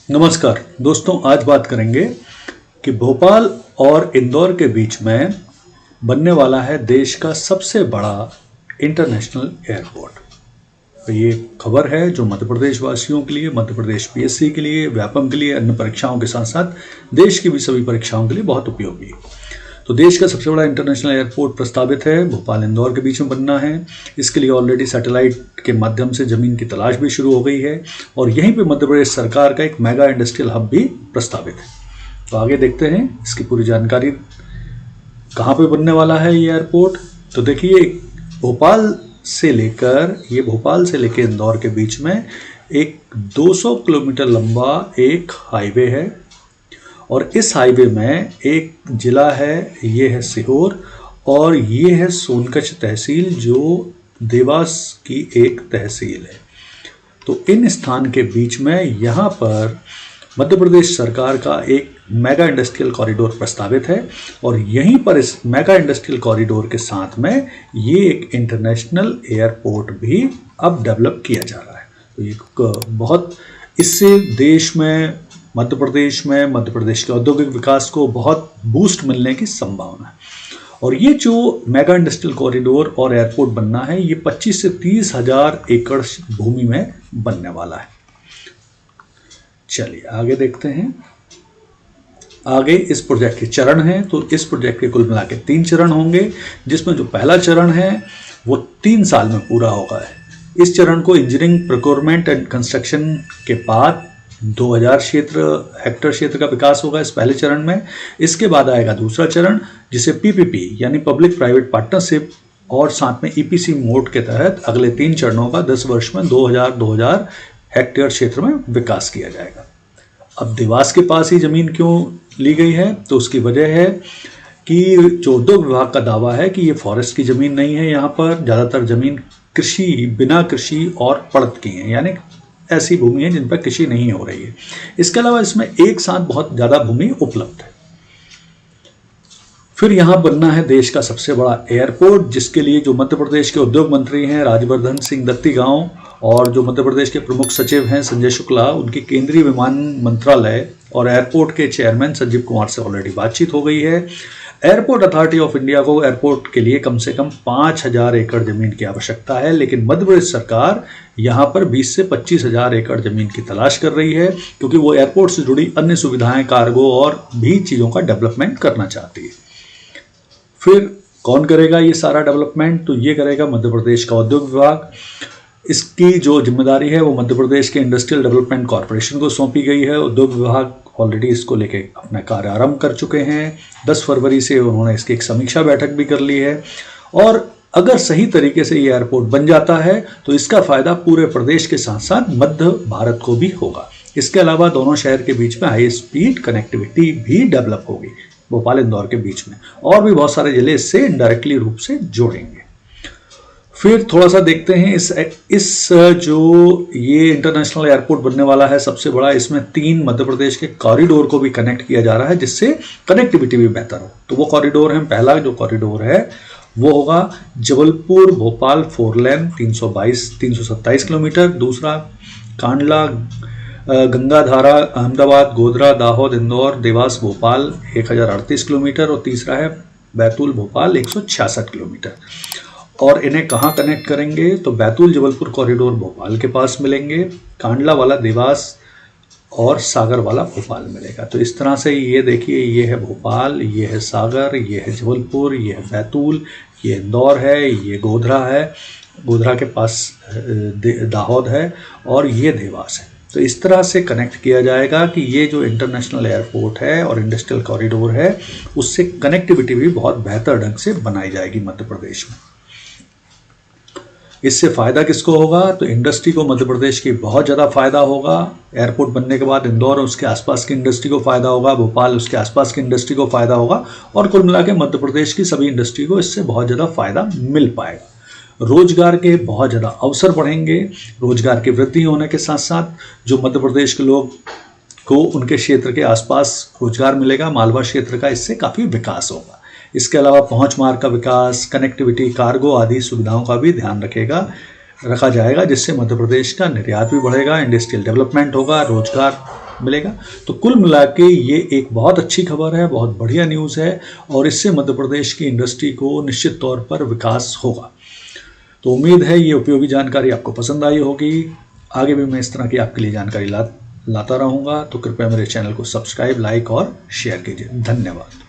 नमस्कार दोस्तों, आज बात करेंगे कि भोपाल और इंदौर के बीच में बनने वाला है देश का सबसे बड़ा इंटरनेशनल एयरपोर्ट। तो ये खबर है जो मध्य प्रदेश वासियों के लिए, मध्य प्रदेश पीएससी के लिए, व्यापम के लिए, अन्य परीक्षाओं के साथ साथ देश की भी सभी परीक्षाओं के लिए बहुत उपयोगी है। तो देश का सबसे बड़ा इंटरनेशनल एयरपोर्ट प्रस्तावित है, भोपाल इंदौर के बीच में बनना है। इसके लिए ऑलरेडी सैटेलाइट के माध्यम से जमीन की तलाश भी शुरू हो गई है और यहीं पे मध्य प्रदेश सरकार का एक मेगा इंडस्ट्रियल हब भी प्रस्तावित है। तो आगे देखते हैं इसकी पूरी जानकारी, कहाँ पे बनने वाला है ये एयरपोर्ट। तो देखिए, भोपाल से लेकर इंदौर के बीच में एक 200 किलोमीटर लंबा एक हाईवे है और इस हाईवे में एक जिला है, ये है सीहोर, और ये है सोनकच्छ तहसील जो देवास की एक तहसील है। तो इन स्थान के बीच में यहाँ पर मध्य प्रदेश सरकार का एक मेगा इंडस्ट्रियल कॉरिडोर प्रस्तावित है और यहीं पर इस मेगा इंडस्ट्रियल कॉरिडोर के साथ में ये एक इंटरनेशनल एयरपोर्ट भी अब डेवलप किया जा रहा है। तो ये बहुत, इससे देश में, मध्य प्रदेश के औद्योगिक विकास को बहुत बूस्ट मिलने की संभावना है। और ये जो मेगा इंडस्ट्रियल कॉरिडोर और एयरपोर्ट बनना है, ये 25 से 30 हजार एकड़ भूमि में बनने वाला है। चलिए आगे देखते हैं। आगे इस प्रोजेक्ट के चरण हैं। तो इस प्रोजेक्ट के कुल मिला के 3 चरण होंगे, जिसमें जो पहला चरण है वो 3 साल में पूरा होगा। इस चरण को इंजीनियरिंग, प्रोक्योरमेंट एंड कंस्ट्रक्शन के बाद 2000 हेक्टेयर क्षेत्र का विकास होगा इस पहले चरण में। इसके बाद आएगा दूसरा चरण, जिसे पीपीपी यानी पब्लिक प्राइवेट पार्टनरशिप और साथ में ईपीसी मोड के तहत अगले 3 चरणों का 10 वर्ष में 2000 हेक्टेयर क्षेत्र में विकास किया जाएगा। अब देवास के पास ही जमीन क्यों ली गई है? तो उसकी वजह है कि जो उद्योग विभाग का दावा है कि ये फॉरेस्ट की जमीन नहीं है, यहाँ पर ज़्यादातर जमीन बिना कृषि और पड़त की है, यानी ऐसी भूमि है जिन पर कृषि नहीं हो रही है। इसके अलावा इसमें एक साथ बहुत ज़्यादा भूमि उपलब्ध है। फिर यहाँ बनना है देश का सबसे बड़ा एयरपोर्ट, जिसके लिए जो मध्य प्रदेश के उद्योग मंत्री हैं राजवर्धन सिंह दत्तीगांव और जो मध्य प्रदेश के प्रमुख सचिव हैं संजय शुक्ला, उनकी केंद्रीय विमान मंत्रालय और एयरपोर्ट के चेयरमैन संजीव कुमार से ऑलरेडी बातचीत हो गई है। एयरपोर्ट अथॉरिटी ऑफ इंडिया को एयरपोर्ट के लिए कम से कम 5000 एकड़ जमीन की आवश्यकता है, लेकिन मध्य प्रदेश सरकार यहाँ पर 20 से 25 हजार एकड़ जमीन की तलाश कर रही है, क्योंकि वो एयरपोर्ट से जुड़ी अन्य सुविधाएं, कार्गो और भी चीज़ों का डेवलपमेंट करना चाहती है। फिर कौन करेगा ये सारा डेवलपमेंट? तो ये करेगा मध्य प्रदेश का उद्योग विभाग। इसकी जो जिम्मेदारी है वो मध्य प्रदेश के इंडस्ट्रियल डेवलपमेंट कॉरपोरेशन को सौंपी गई है। उद्योग विभाग ऑलरेडी इसको लेके अपना कार्य आरंभ कर चुके हैं। 10 फरवरी से उन्होंने इसकी एक समीक्षा बैठक भी कर ली है और अगर सही तरीके से ये एयरपोर्ट बन जाता है तो इसका फायदा पूरे प्रदेश के साथ साथ मध्य भारत को भी होगा। इसके अलावा दोनों शहर के बीच में हाई स्पीड कनेक्टिविटी भी डेवलप होगी, भोपाल इंदौर के बीच में, और भी बहुत सारे जिले इससे इनडायरेक्टली रूप से जोड़ेंगे। फिर थोड़ा सा देखते हैं इस जो ये इंटरनेशनल एयरपोर्ट बनने वाला है सबसे बड़ा, इसमें 3 मध्य प्रदेश के कॉरिडोर को भी कनेक्ट किया जा रहा है, जिससे कनेक्टिविटी भी बेहतर हो। तो वो कॉरिडोर है, पहला जो कॉरिडोर है वो होगा जबलपुर भोपाल 4 लेन 327 किलोमीटर। दूसरा कांडला गंगाधारा अहमदाबाद गोधरा दाहोद इंदौर देवास भोपाल 1038 किलोमीटर। और तीसरा है बैतूल भोपाल 166 किलोमीटर। और इन्हें कहाँ कनेक्ट करेंगे? तो बैतूल जबलपुर कॉरिडोर भोपाल के पास मिलेंगे, कांडला वाला देवास और सागर वाला भोपाल मिलेगा। तो इस तरह से ये देखिए, ये है भोपाल, ये है सागर, ये है जबलपुर, ये है बैतूल, ये इंदौर है, ये गोधरा है, गोधरा के पास दाहोद है और ये देवास है। तो इस तरह से कनेक्ट किया जाएगा कि ये जो इंटरनेशनल एयरपोर्ट है और इंडस्ट्रियल कॉरिडोर है, उससे कनेक्टिविटी भी बहुत बेहतर ढंग से बनाई जाएगी मध्य प्रदेश में। इससे फ़ायदा किसको होगा? तो इंडस्ट्री को मध्य प्रदेश की बहुत ज़्यादा फ़ायदा होगा। एयरपोर्ट बनने के बाद इंदौर और उसके आसपास की इंडस्ट्री को फ़ायदा होगा, भोपाल उसके आसपास की इंडस्ट्री को फ़ायदा होगा और कुल मिला के मध्य प्रदेश की सभी इंडस्ट्री को इससे बहुत ज़्यादा फ़ायदा मिल पाएगा। रोजगार के बहुत ज़्यादा अवसर बढ़ेंगे। रोजगार की वृद्धि होने के साथ साथ जो मध्य प्रदेश के लोग को उनके क्षेत्र के आसपास रोजगार मिलेगा, मालवा क्षेत्र का इससे काफ़ी विकास होगा। इसके अलावा पहुंच मार्ग का विकास, कनेक्टिविटी, कार्गो आदि सुविधाओं का भी ध्यान रखा जाएगा, जिससे मध्य प्रदेश का निर्यात भी बढ़ेगा, इंडस्ट्रियल डेवलपमेंट होगा, रोजगार मिलेगा। तो कुल मिला के ये एक बहुत अच्छी खबर है, बहुत बढ़िया न्यूज़ है और इससे मध्य प्रदेश की इंडस्ट्री को निश्चित तौर पर विकास होगा। तो उम्मीद है ये उपयोगी जानकारी आपको पसंद आई होगी। आगे भी मैं इस तरह की आपके लिए जानकारी लाता रहूँगा। तो कृपया मेरे चैनल को सब्सक्राइब, लाइक और शेयर कीजिए। धन्यवाद।